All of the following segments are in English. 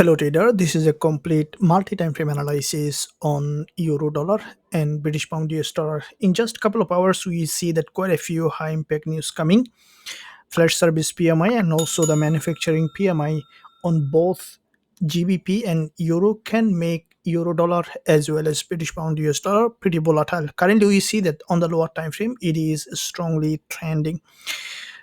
Hello trader, this is a complete multi-time frame analysis on euro dollar and British pound US dollar. In just a couple of hours, we see that quite a few high impact news coming. Flash service PMI and also the manufacturing PMI on both GBP and euro can make euro dollar as well as British pound US dollar pretty volatile. Currently, we see that on the lower time frame, it is strongly trending.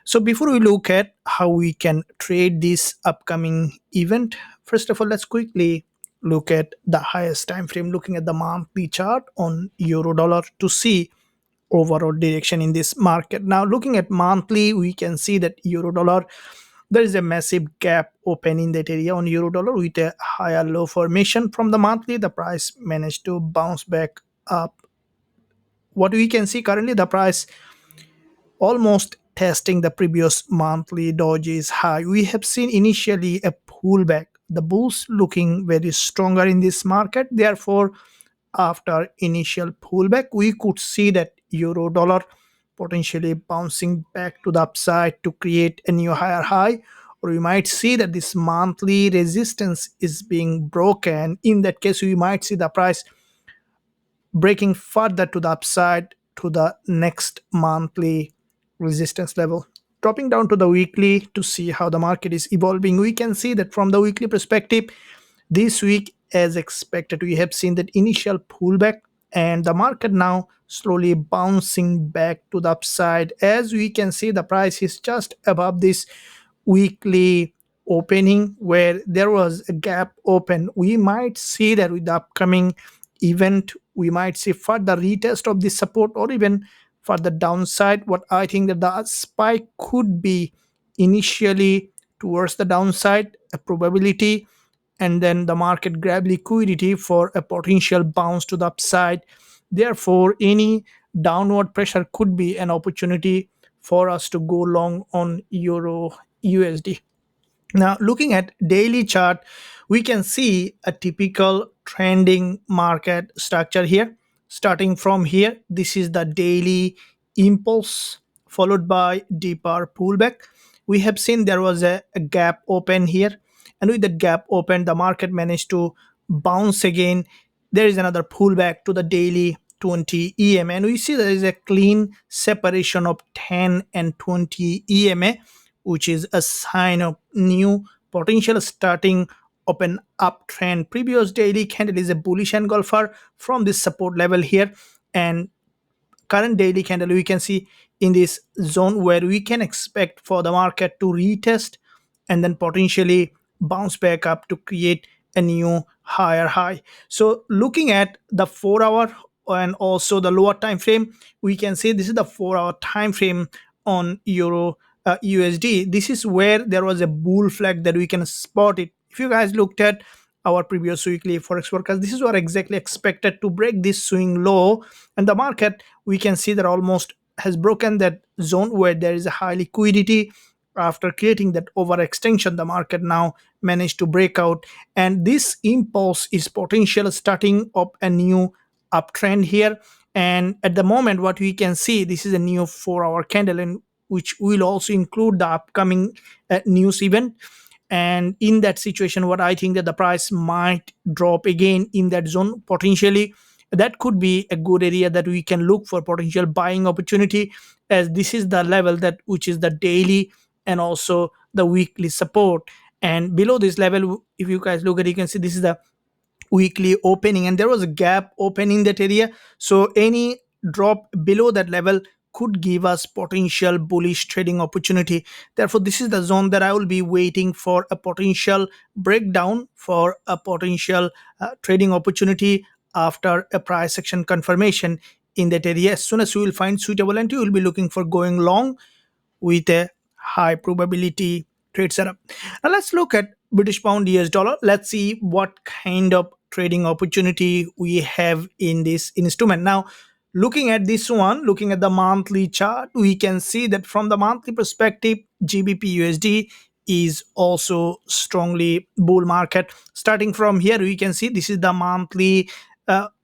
So before we look at how we can trade this upcoming event, first of all, let's quickly look at the highest time frame, looking at the monthly chart on euro dollar to see overall direction in this market. Now looking at monthly, we can see that euro dollar, there is a massive gap open in that area on euro dollar with a higher low formation. From the monthly, the price managed to bounce back up. What we can see currently, the price almost testing the previous monthly dojis high. We have seen initially a pullback, the bulls looking very stronger in this market. Therefore, after initial pullback, we could see that euro dollar potentially bouncing back to the upside to create a new higher high, or we might see that this monthly resistance is being broken. In that case, we might see the price breaking further to the upside to the next monthly resistance level. Dropping down to the weekly to see how the market is evolving, we can see that from the weekly perspective, this week, as expected, we have seen that initial pullback and the market now slowly bouncing back to the upside. As we can see, the price is just above this weekly opening where there was a gap open. We might see that with the upcoming event, we might see further retest of this support or even further downside. What I think that the spike could be initially towards the downside, a probability, and then the market grab liquidity for a potential bounce to the upside. Therefore, any downward pressure could be an opportunity for us to go long on euro USD. Now, looking at daily chart, we can see a typical trending market structure here. Starting from here, this is the daily impulse followed by deeper pullback. We have seen there was a gap open here, and with the gap open, the market managed to bounce again. There is another pullback to the daily 20 EMA, and we see there is a clean separation of 10 and 20 EMA, which is a sign of new potential starting of an uptrend. Previous daily candle is a bullish engulfer from this support level here, and current daily candle we can see in this zone where we can expect for the market to retest and then potentially bounce back up to create a new higher high. So looking at the 4 hour and also the lower time frame, we can see this is the 4 hour time frame on euro USD. This is where there was a bull flag that we can spot it. If you guys looked at our previous weekly forex forecast, this is what exactly expected to break this swing low, and the market we can see that almost has broken that zone where there is a high liquidity. After creating that overextension, the market now managed to break out, and this impulse is potential starting up a new uptrend here. And at the moment, what we can see, this is a new 4 hour candle, and which will also include the upcoming news event. And in that situation, what I think that the price might drop again in that zone potentially. That could be a good area that we can look for potential buying opportunity, as this is the level that which is the daily and also the weekly support. And below this level, if you guys look at it, you can see this is the weekly opening, and there was a gap open in that area. So any drop below that level could give us potential bullish trading opportunity. Therefore, this is the zone that I will be waiting for a potential breakdown for a potential trading opportunity after a price action confirmation in that area. As soon as you will find suitable entry, you will be looking for going long with a high probability trade setup. Now let's look at British pound US dollar. Let's see what kind of trading opportunity we have in this instrument. Now, looking at this one, looking at the monthly chart, we can see that from the monthly perspective, GBPUSD is also strongly bull market. Starting from here, we can see this is the monthly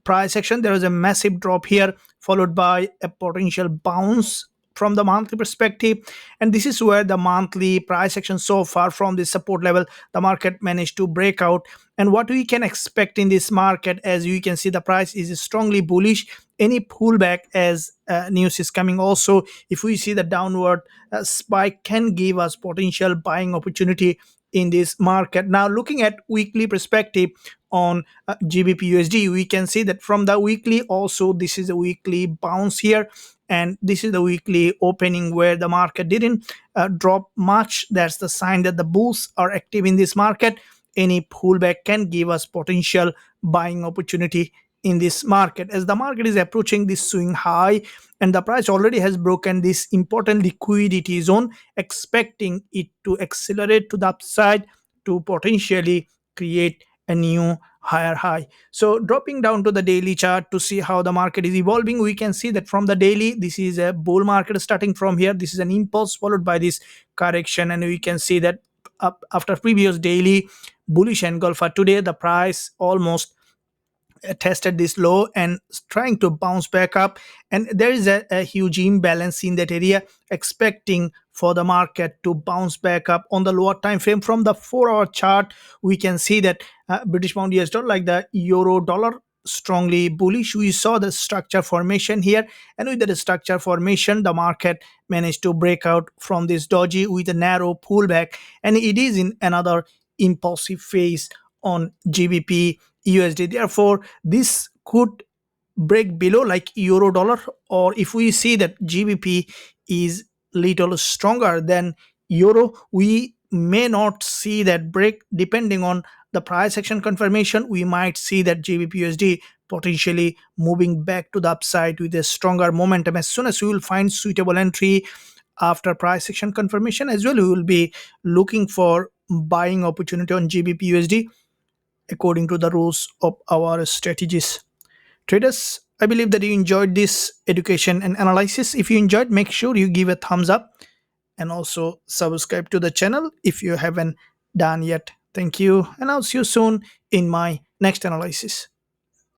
price action. There is a massive drop here followed by a potential bounce from the monthly perspective, and this is where the monthly price action so far from the support level the market managed to break out. And what we can expect in this market, as you can see, the price is strongly bullish. Any pullback as news is coming also, if we see the downward spike, can give us potential buying opportunity in this market. Now looking at weekly perspective on GBPUSD, we can see that from the weekly also, this is a weekly bounce here, and this is the weekly opening where the market didn't drop much. That's the sign that the bulls are active in this market. Any pullback can give us potential buying opportunity in this market, as the market is approaching this swing high and the price already has broken this important liquidity zone, expecting it to accelerate to the upside to potentially create a new higher high. So dropping down to the daily chart to see how the market is evolving, we can see that from the daily, this is a bull market starting from here. This is an impulse followed by this correction, and we can see that up after previous daily bullish engulfer, today the price almost tested this low and trying to bounce back up, and there is a huge imbalance in that area, expecting for the market to bounce back up on the lower time frame. From the 4 hour chart, we can see that British pound US dollar, like the euro dollar, strongly bullish. We saw the structure formation here, and with the structure formation the market managed to break out from this doji with a narrow pullback, and it is in another impulsive phase on GBP USD. Therefore, this could break below like euro dollar, or if we see that GBP is little stronger than euro, we may not see that break. Depending on the price action confirmation, we might see that GBP USD potentially moving back to the upside with a stronger momentum. As soon as we will find suitable entry after price action confirmation as well, we will be looking for buying opportunity on GBP USD according to the rules of our strategies. Traders, I believe that you enjoyed this education and analysis. If you enjoyed, make sure you give a thumbs up and also subscribe to the channel if you haven't done yet. Thank you, and I'll see you soon in my next analysis.